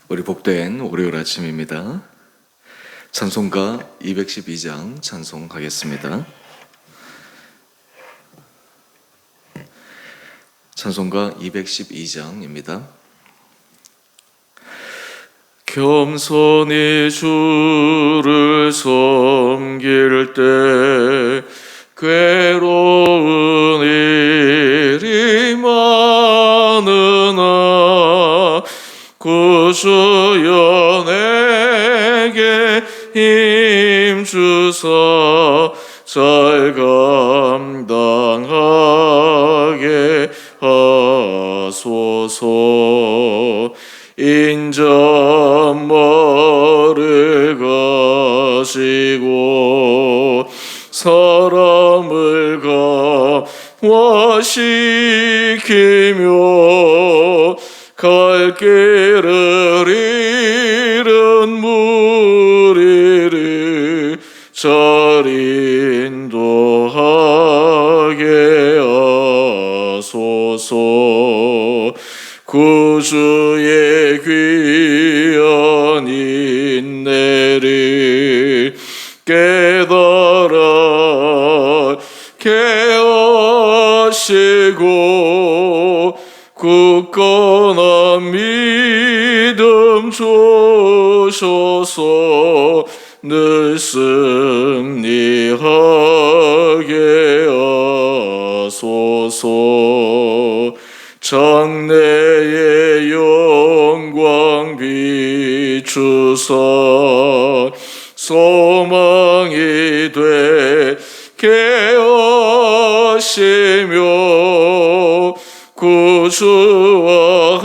우리 복된 월요일 아침입니다. 찬송가 212장 찬송하겠습니다. 찬송가 212장입니다. 겸손히 주를 섬길 때 괴로운 일이 많으나 구주여 내게 힘주사 잘 감당하게 하소서. 인자말을 가지고 사람을 감화시키며 갈 길을 잃은 무리를 잘 인도하게 하소서. 구주의 귀한 인내를 깨달아 개하시고 굳건한 믿음 주셔서 늘 승리하게 하소서. 장래의 영광 비추사 소망이 되게 하시며 구주와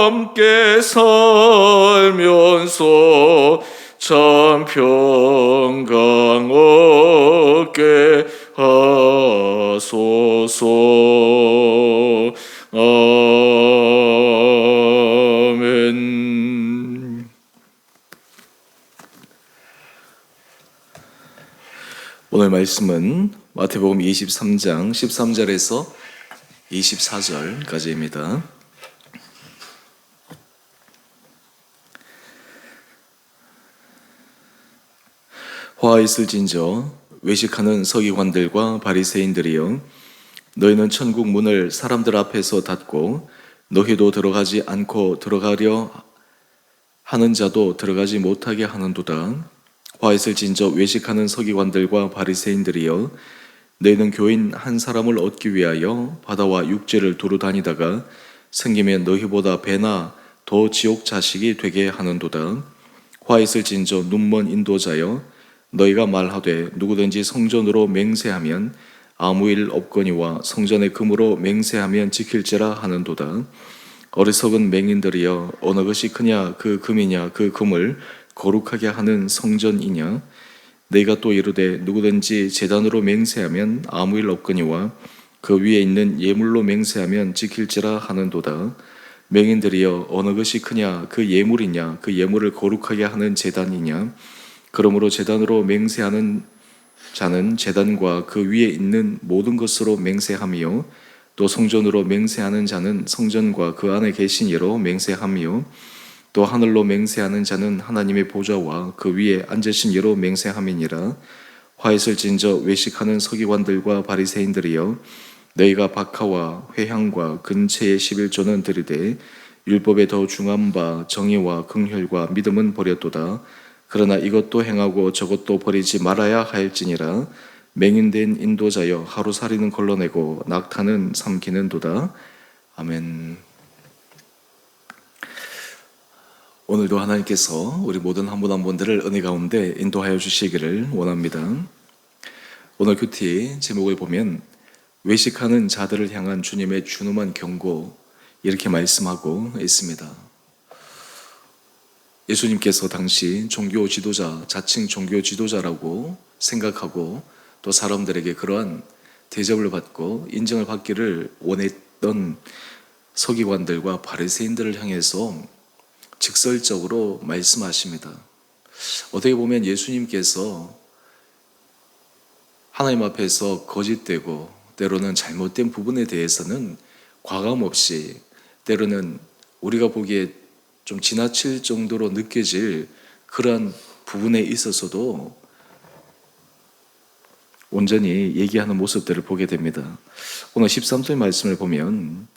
함께 살면서 참 평강 얻게 하소서. 아멘. 오늘 말씀은 마태복음 23장 13절에서 24절까지입니다. 화 있을진저 외식하는 서기관들과 바리새인들이여, 너희는 천국 문을 사람들 앞에서 닫고 너희도 들어가지 않고 들어가려 하는 자도 들어가지 못하게 하는도다. 화 있을진저 외식하는 서기관들과 바리새인들이여, 너희는 교인 한 사람을 얻기 위하여 바다와 육지를 두루 다니다가 생기면 너희보다 배나 더 지옥 자식이 되게 하는도다. 화 있을진저 눈먼 인도자여, 너희가 말하되 누구든지 성전으로 맹세하면 아무 일 없거니와 성전의 금으로 맹세하면 지킬지라 하는도다. 어리석은 맹인들이여, 어느 것이 크냐 그 금이냐 그 금을 거룩하게 하는 성전이냐. 너희가 또 이르되 누구든지 제단으로 맹세하면 아무 일 없거니와 그 위에 있는 예물로 맹세하면 지킬지라 하는도다. 맹인들이여, 어느 것이 크냐 그 예물이냐 그 예물을 거룩하게 하는 제단이냐. 그러므로 제단으로 맹세하는 자는 제단과 그 위에 있는 모든 것으로 맹세하며, 또 성전으로 맹세하는 자는 성전과 그 안에 계신 이로 맹세하며, 또 하늘로 맹세하는 자는 하나님의 보좌와 그 위에 앉으신 이로 맹세함이니라. 화 있을진저 외식하는 서기관들과 바리새인들이여, 너희가 박하와 회향과 근체의 11조는 드리되 율법에 더 중한 바 정의와 긍휼과 믿음은 버렸도다. 그러나 이것도 행하고 저것도 버리지 말아야 하일지니라. 맹인된 인도자여, 하루살이는 걸러내고 낙타는 삼키는도다. 아멘. 오늘도 하나님께서 우리 모든 한 분 한 분들을 은혜 가운데 인도하여 주시기를 원합니다. 오늘 큐티 제목을 보면 외식하는 자들을 향한 주님의 준엄한 경고, 이렇게 말씀하고 있습니다. 예수님께서 당시 종교 지도자, 자칭 종교 지도자라고 생각하고 또 사람들에게 그러한 대접을 받고 인정을 받기를 원했던 서기관들과 바리새인들을 향해서 직설적으로 말씀하십니다. 어떻게 보면 예수님께서 하나님 앞에서 거짓되고 때로는 잘못된 부분에 대해서는 과감 없이, 때로는 우리가 보기에 좀 지나칠 정도로 느껴질 그러한 부분에 있어서도 온전히 얘기하는 모습들을 보게 됩니다. 오늘 13절 말씀을 보면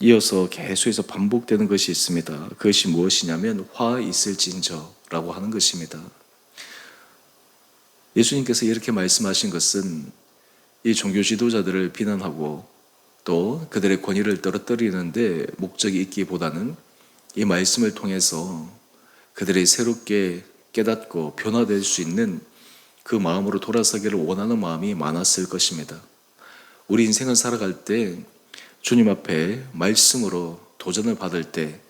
이어서 계속해서 반복되는 것이 있습니다. 그것이 무엇이냐면 화 있을진저라고 하는 것입니다. 예수님께서 이렇게 말씀하신 것은 이 종교 지도자들을 비난하고 또 그들의 권위를 떨어뜨리는데 목적이 있기보다는 이 말씀을 통해서 그들이 새롭게 깨닫고 변화될 수 있는 그 마음으로 돌아서기를 원하는 마음이 많았을 것입니다. 우리 인생을 살아갈 때 주님 앞에 말씀으로 도전을 받을 때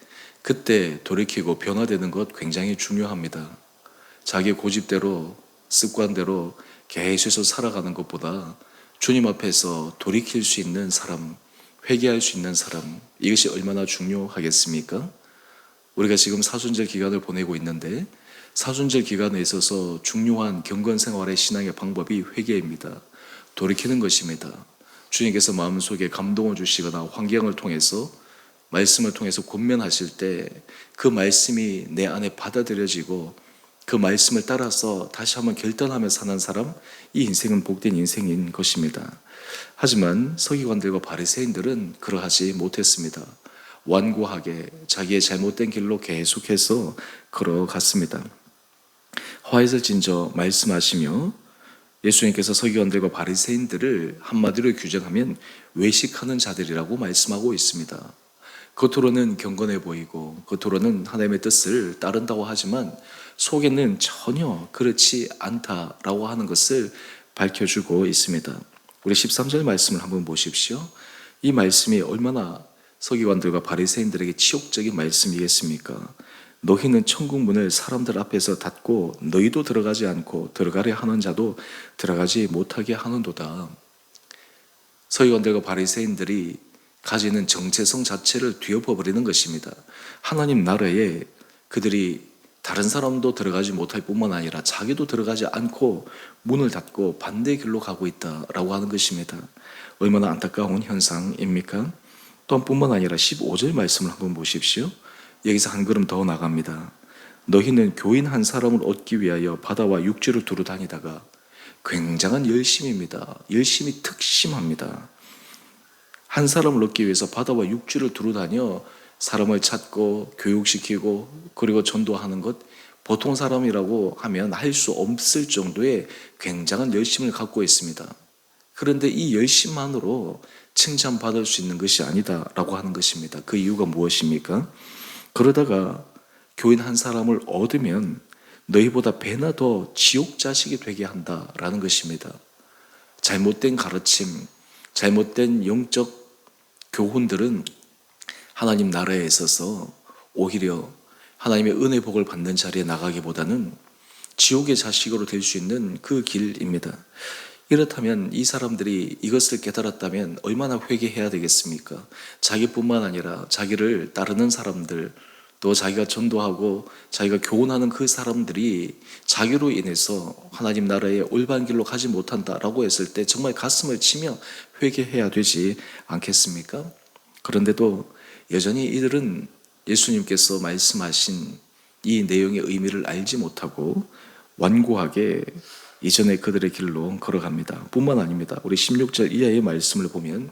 그때 돌이키고 변화되는 것 굉장히 중요합니다. 자기 고집대로 습관대로 계속해서 살아가는 것보다 주님 앞에서 돌이킬 수 있는 사람, 회개할 수 있는 사람, 이것이 얼마나 중요하겠습니까? 우리가 지금 사순절 기간을 보내고 있는데 사순절 기간에 있어서 중요한 경건 생활의 신앙의 방법이 회개입니다. 돌이키는 것입니다. 주님께서 마음속에 감동을 주시거나 환경을 통해서 말씀을 통해서 권면하실 때 그 말씀이 내 안에 받아들여지고 그 말씀을 따라서 다시 한번 결단하며 사는 사람, 이 인생은 복된 인생인 것입니다. 하지만 서기관들과 바리새인들은 그러하지 못했습니다. 완고하게 자기의 잘못된 길로 계속해서 걸어갔습니다. 화해설진저 말씀하시며 예수님께서 서기관들과 바리새인들을 한마디로 규정하면 외식하는 자들이라고 말씀하고 있습니다. 겉으로는 경건해 보이고 겉으로는 하나님의 뜻을 따른다고 하지만 속에는 전혀 그렇지 않다라고 하는 것을 밝혀주고 있습니다. 우리 13절 말씀을 한번 보십시오. 이 말씀이 얼마나 서기관들과 바리새인들에게 치욕적인 말씀이겠습니까? 너희는 천국 문을 사람들 앞에서 닫고 너희도 들어가지 않고 들어가려 하는 자도 들어가지 못하게 하는도다. 서기관들과 바리새인들이 가지는 정체성 자체를 뒤엎어버리는 것입니다. 하나님 나라에 그들이 다른 사람도 들어가지 못할 뿐만 아니라 자기도 들어가지 않고 문을 닫고 반대 길로 가고 있다라고 하는 것입니다. 얼마나 안타까운 현상입니까? 또한 뿐만 아니라 15절 말씀을 한번 보십시오. 여기서 한 걸음 더 나갑니다. 너희는 교인 한 사람을 얻기 위하여 바다와 육지를 두루 다니다가 굉장한 열심입니다. 열심이 특심합니다. 한 사람을 얻기 위해서 바다와 육지를 두루 다녀 사람을 찾고 교육시키고 그리고 전도하는 것, 보통 사람이라고 하면 할 수 없을 정도의 굉장한 열심을 갖고 있습니다. 그런데 이 열심만으로 칭찬받을 수 있는 것이 아니다라고 하는 것입니다. 그 이유가 무엇입니까? 그러다가 교인 한 사람을 얻으면 너희보다 배나 더 지옥 자식이 되게 한다라는 것입니다. 잘못된 가르침, 잘못된 영적 교훈들은 하나님 나라에 있어서 오히려 하나님의 은혜 복을 받는 자리에 나가기보다는 지옥의 자식으로 될 수 있는 그 길입니다. 이렇다면 이 사람들이 이것을 깨달았다면 얼마나 회개해야 되겠습니까? 자기뿐만 아니라 자기를 따르는 사람들, 또 자기가 전도하고 자기가 교훈하는 그 사람들이 자기로 인해서 하나님 나라의 올바른 길로 가지 못한다라고 했을 때 정말 가슴을 치며 회개해야 되지 않겠습니까? 그런데도 여전히 이들은 예수님께서 말씀하신 이 내용의 의미를 알지 못하고 완고하게 이전에 그들의 길로 걸어갑니다. 뿐만 아닙니다. 우리 16절 이하의 말씀을 보면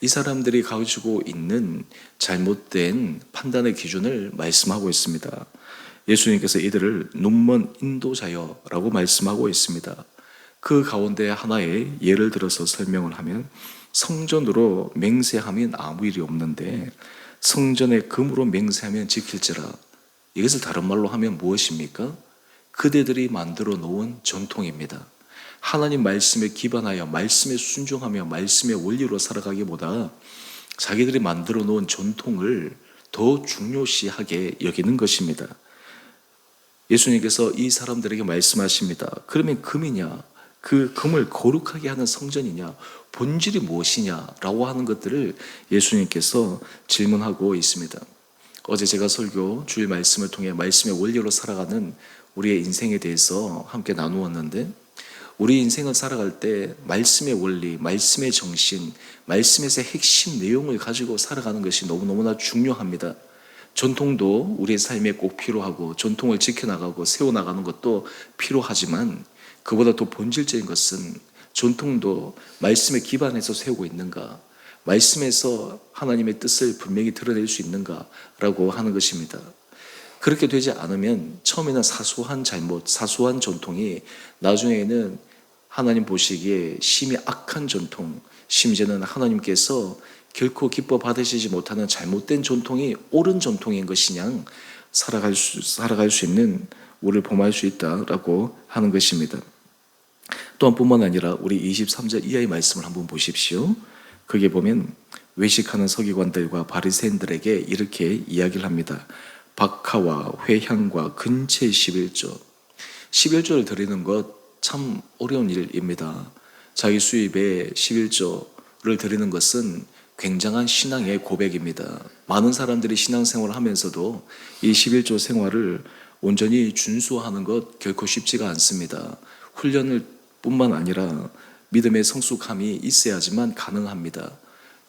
이 사람들이 가지고 있는 잘못된 판단의 기준을 말씀하고 있습니다. 예수님께서 이들을 눈먼 인도자여라고 말씀하고 있습니다. 그 가운데 하나의 예를 들어서 설명을 하면 성전으로 맹세하면 아무 일이 없는데 성전에 금으로 맹세하면 지킬지라. 이것을 다른 말로 하면 무엇입니까? 그대들이 만들어 놓은 전통입니다. 하나님 말씀에 기반하여 말씀에 순종하며 말씀의 원리로 살아가기보다 자기들이 만들어 놓은 전통을 더 중요시하게 여기는 것입니다. 예수님께서 이 사람들에게 말씀하십니다. 그러면 금이냐? 그 금을 거룩하게 하는 성전이냐? 본질이 무엇이냐라고 하는 것들을 예수님께서 질문하고 있습니다. 어제 제가 설교 주일 말씀을 통해 말씀의 원리로 살아가는 우리의 인생에 대해서 함께 나누었는데 우리 인생을 살아갈 때 말씀의 원리, 말씀의 정신, 말씀에서 핵심 내용을 가지고 살아가는 것이 너무너무나 중요합니다. 전통도 우리의 삶에 꼭 필요하고 전통을 지켜나가고 세워나가는 것도 필요하지만 그보다 더 본질적인 것은 전통도 말씀에 기반해서 세우고 있는가, 말씀에서 하나님의 뜻을 분명히 드러낼 수 있는가라고 하는 것입니다. 그렇게 되지 않으면 처음에는 사소한 잘못, 사소한 전통이 나중에는 하나님 보시기에 심히 악한 전통, 심지어는 하나님께서 결코 기뻐 받으시지 못하는 잘못된 전통이 옳은 전통인 것이냐 살아갈 수 있는 우리를 범할 수 있다라고 하는 것입니다. 또한 뿐만 아니라 우리 23절 이하의 말씀을 한번 보십시오. 거기에 보면 외식하는 서기관들과 바리새인들에게 이렇게 이야기를 합니다. 박하와 회향과 근체 11조. 11조를 드리는 것 참 어려운 일입니다. 자기 수입에 11조를 드리는 것은 굉장한 신앙의 고백입니다. 많은 사람들이 신앙생활을 하면서도 이 11조 생활을 온전히 준수하는 것 결코 쉽지가 않습니다. 훈련을 뿐만 아니라 믿음의 성숙함이 있어야지만 가능합니다.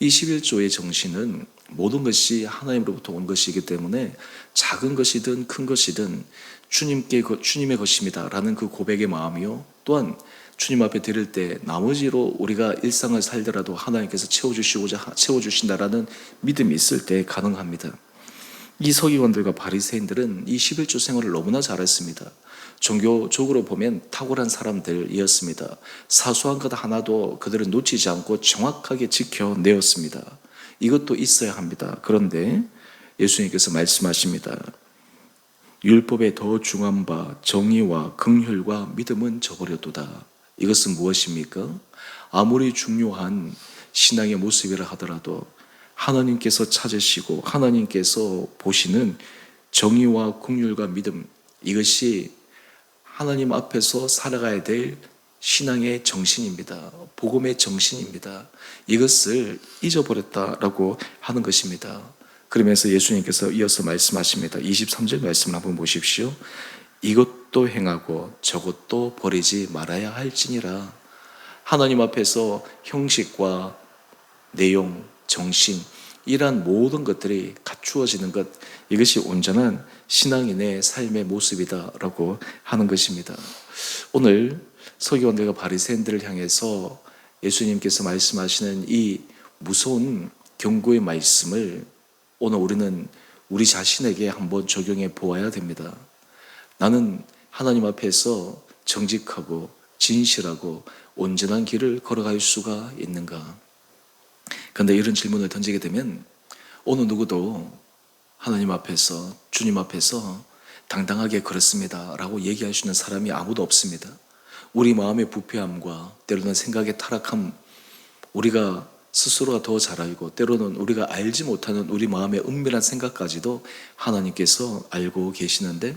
이 11조의 정신은 모든 것이 하나님으로부터 온 것이기 때문에 작은 것이든 큰 것이든 주님의 것입니다 라는 그 고백의 마음이요, 또한 주님 앞에 드릴 때 나머지로 우리가 일상을 살더라도 하나님께서 채워주신다라는 믿음이 있을 때 가능합니다. 이 서기관들과 바리새인들은 이 11조 생활을 너무나 잘했습니다. 종교적으로 보면 탁월한 사람들이었습니다. 사소한 것 하나도 그들은 놓치지 않고 정확하게 지켜내었습니다. 이것도 있어야 합니다. 그런데 예수님께서 말씀하십니다. 율법에 더 중한 바 정의와 긍휼과 믿음은 저버려도다. 이것은 무엇입니까? 아무리 중요한 신앙의 모습이라 하더라도 하나님께서 찾으시고 하나님께서 보시는 정의와 긍휼과 믿음, 이것이 하나님 앞에서 살아가야 될 신앙의 정신입니다. 복음의 정신입니다. 이것을 잊어버렸다라고 하는 것입니다. 그러면서 예수님께서 이어서 말씀하십니다. 23절 말씀을 한번 보십시오. 이것도 행하고 저것도 버리지 말아야 할지니라. 하나님 앞에서 형식과 내용, 정신, 이러한 모든 것들이 갖추어지는 것, 이것이 온전한 신앙인의 삶의 모습이다라고 하는 것입니다. 오늘 서기관들과 바리새인들을 향해서 예수님께서 말씀하시는 이 무서운 경고의 말씀을 오늘 우리는 우리 자신에게 한번 적용해 보아야 됩니다. 나는 하나님 앞에서 정직하고 진실하고 온전한 길을 걸어갈 수가 있는가? 그런데 이런 질문을 던지게 되면 어느 누구도 하나님 앞에서, 주님 앞에서 당당하게 그렇습니다 라고 얘기할 수 있는 사람이 아무도 없습니다. 우리 마음의 부패함과 때로는 생각의 타락함, 우리가 스스로가 더 잘 알고 때로는 우리가 알지 못하는 우리 마음의 은밀한 생각까지도 하나님께서 알고 계시는데,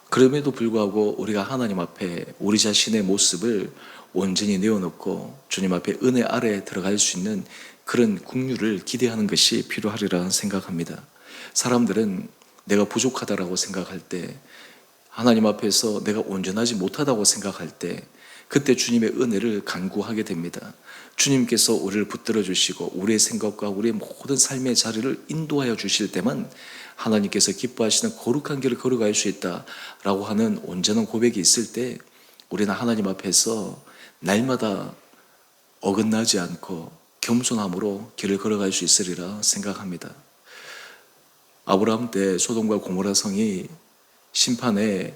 그럼에도 불구하고 우리가 하나님 앞에 우리 자신의 모습을 온전히 내어놓고 주님 앞에 은혜 아래에 들어갈 수 있는 그런 긍휼을 기대하는 것이 필요하리라 생각합니다. 사람들은 내가 부족하다라고 생각할 때, 하나님 앞에서 내가 온전하지 못하다고 생각할 때, 그때 주님의 은혜를 간구하게 됩니다. 주님께서 우리를 붙들어 주시고 우리의 생각과 우리의 모든 삶의 자리를 인도하여 주실 때만 하나님께서 기뻐하시는 거룩한 길을 걸어갈 수 있다라고 하는 온전한 고백이 있을 때, 우리는 하나님 앞에서 날마다 어긋나지 않고 겸손함으로 길을 걸어갈 수 있으리라 생각합니다. 아브라함 때 소돔과 고모라 성이 심판의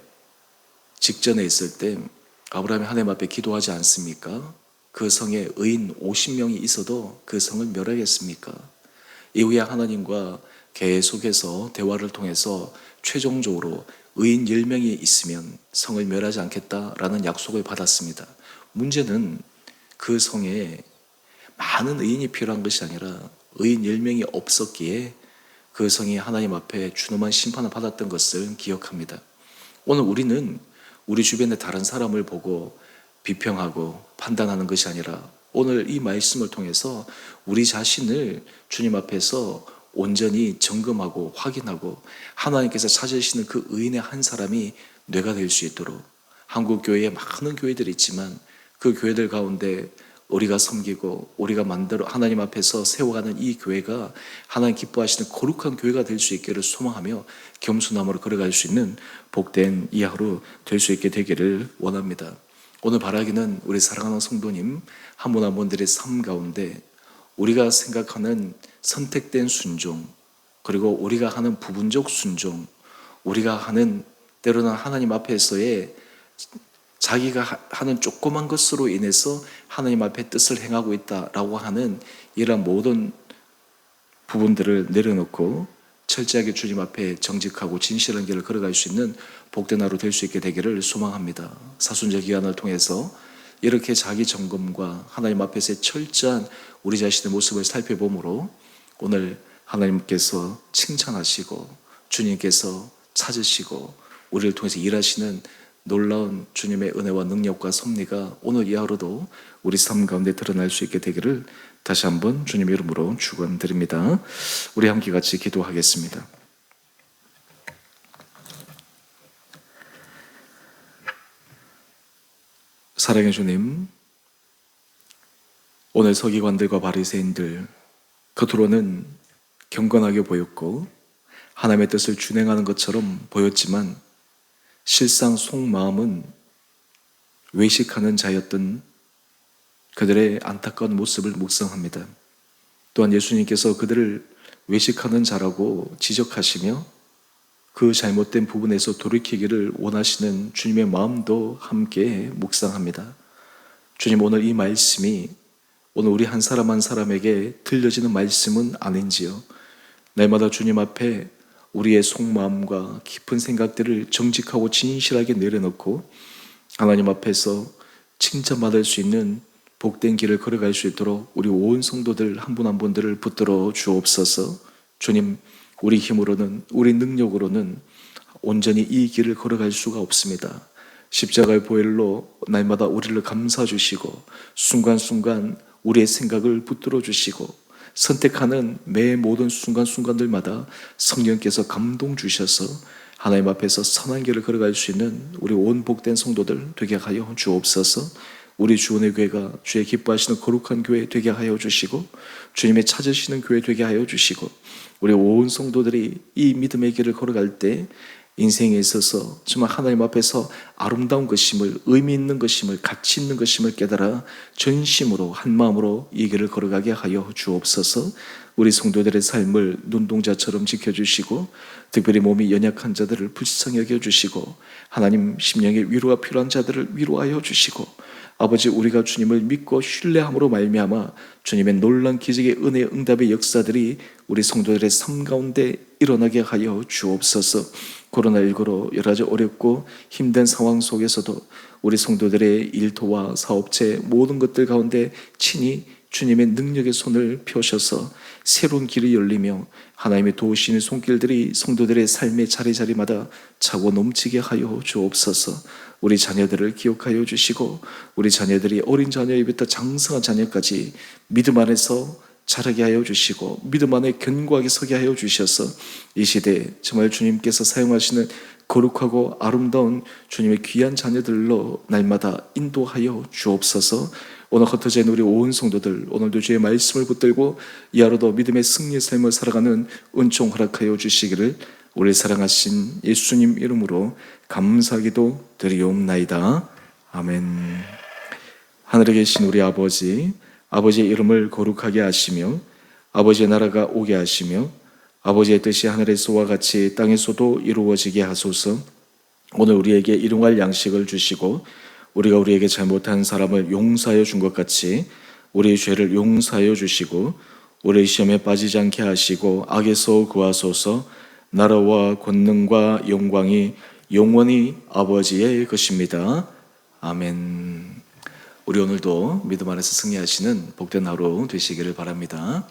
직전에 있을 때 아브라함이 하나님 앞에 기도하지 않습니까? 그 성에 의인 50명이 있어도 그 성을 멸하겠습니까? 이후에 하나님과 계속해서 대화를 통해서 최종적으로 의인 10명이 있으면 성을 멸하지 않겠다라는 약속을 받았습니다. 문제는 그 성에 많은 의인이 필요한 것이 아니라 의인 10명이 없었기에 그 성이 하나님 앞에 준엄한 심판을 받았던 것을 기억합니다. 오늘 우리는 우리 주변의 다른 사람을 보고 비평하고 판단하는 것이 아니라 오늘 이 말씀을 통해서 우리 자신을 주님 앞에서 온전히 점검하고 확인하고 하나님께서 찾으시는 그 의인의 한 사람이 뇌가 될 수 있도록, 한국 교회에 많은 교회들이 있지만 그 교회들 가운데 우리가 섬기고 우리가 만들어 하나님 앞에서 세워가는 이 교회가 하나님 기뻐하시는 거룩한 교회가 될 수 있기를 소망하며 겸손함으로 걸어갈 수 있는 복된 이 하루 될 수 있게 되기를 원합니다. 오늘 바라기는 우리 사랑하는 성도님 한 분 한 분들의 삶 가운데 우리가 생각하는 선택된 순종, 그리고 우리가 하는 부분적 순종, 우리가 하는 때로는 하나님 앞에서의 자기가 하는 조그만 것으로 인해서 하나님 앞에 뜻을 행하고 있다라고 하는 이러한 모든 부분들을 내려놓고 철저하게 주님 앞에 정직하고 진실한 길을 걸어갈 수 있는 복된 하루 될 수 있게 되기를 소망합니다. 사순절 기간을 통해서 이렇게 자기 점검과 하나님 앞에서의 철저한 우리 자신의 모습을 살펴보므로 오늘 하나님께서 칭찬하시고 주님께서 찾으시고 우리를 통해서 일하시는 놀라운 주님의 은혜와 능력과 섭리가 오늘 이 하루도 우리 삶 가운데 드러날 수 있게 되기를 다시 한번 주님의 이름으로 축원드립니다. 우리 함께 같이 기도하겠습니다. 사랑의 주님, 오늘 서기관들과 바리새인들 겉으로는 경건하게 보였고 하나님의 뜻을 준행하는 것처럼 보였지만 실상 속마음은 외식하는 자였던 그들의 안타까운 모습을 묵상합니다. 또한 예수님께서 그들을 외식하는 자라고 지적하시며 그 잘못된 부분에서 돌이키기를 원하시는 주님의 마음도 함께 묵상합니다. 주님, 오늘 이 말씀이 오늘 우리 한 사람 한 사람에게 들려지는 말씀은 아닌지요? 날마다 주님 앞에 우리의 속마음과 깊은 생각들을 정직하고 진실하게 내려놓고 하나님 앞에서 칭찬받을 수 있는 복된 길을 걸어갈 수 있도록 우리 온 성도들 한 분 한 분들을 붙들어 주옵소서. 주님, 우리 힘으로는 우리 능력으로는 온전히 이 길을 걸어갈 수가 없습니다. 십자가의 보혈로 날마다 우리를 감싸 주시고 순간순간 우리의 생각을 붙들어 주시고 선택하는 매 모든 순간순간들마다 성령께서 감동 주셔서 하나님 앞에서 선한 길을 걸어갈 수 있는 우리 온 복된 성도들 되게 하여 주옵소서. 우리 주원의 교회가 주의 기뻐하시는 거룩한 교회 되게 하여 주시고 주님의 찾으시는 교회 되게 하여 주시고 우리 온 성도들이 이 믿음의 길을 걸어갈 때 인생에 있어서 정말 하나님 앞에서 아름다운 것임을, 의미 있는 것임을, 가치 있는 것임을 깨달아 전심으로 한 마음으로 이 길을 걸어가게 하여 주옵소서. 우리 성도들의 삶을 눈동자처럼 지켜주시고 특별히 몸이 연약한 자들을 불쌍히 여겨주시고 하나님 심령의 위로가 필요한 자들을 위로하여 주시고 아버지, 우리가 주님을 믿고 신뢰함으로 말미암아 주님의 놀라운 기적의 은혜의 응답의 역사들이 우리 성도들의 삶 가운데 일어나게 하여 주옵소서. 코로나19로 여러 가지 어렵고 힘든 상황 속에서도 우리 성도들의 일터와 사업체 모든 것들 가운데 친히 주님의 능력의 손을 펴셔서 새로운 길이 열리며 하나님의 도우시는 손길들이 성도들의 삶의 자리자리마다 차고 넘치게 하여 주옵소서. 우리 자녀들을 기억하여 주시고 우리 자녀들이 어린 자녀부터 장성한 자녀까지 믿음 안에서 자라게 하여 주시고 믿음 안에 견고하게 서게 하여 주셔서 이 시대에 정말 주님께서 사용하시는 거룩하고 아름다운 주님의 귀한 자녀들로 날마다 인도하여 주옵소서. 오늘 흩어져 있는 우리 온 성도들 오늘도 주의 말씀을 붙들고 이 하루도 믿음의 승리의 삶을 살아가는 은총 허락하여 주시기를 우리 사랑하신 예수님 이름으로 감사기도 드리옵나이다. 아멘. 하늘에 계신 우리 아버지, 아버지의 이름을 거룩하게 하시며 아버지의 나라가 오게 하시며 아버지의 뜻이 하늘에서와 같이 땅에서도 이루어지게 하소서. 오늘 우리에게 일용할 양식을 주시고 우리가 우리에게 잘못한 사람을 용서하여 준 것 같이 우리의 죄를 용서하여 주시고 우리의 시험에 빠지지 않게 하시고 악에서 구하소서. 나라와 권능과 영광이 영원히 아버지의 것입니다. 아멘. 우리 오늘도 믿음 안에서 승리하시는 복된 하루 되시기를 바랍니다.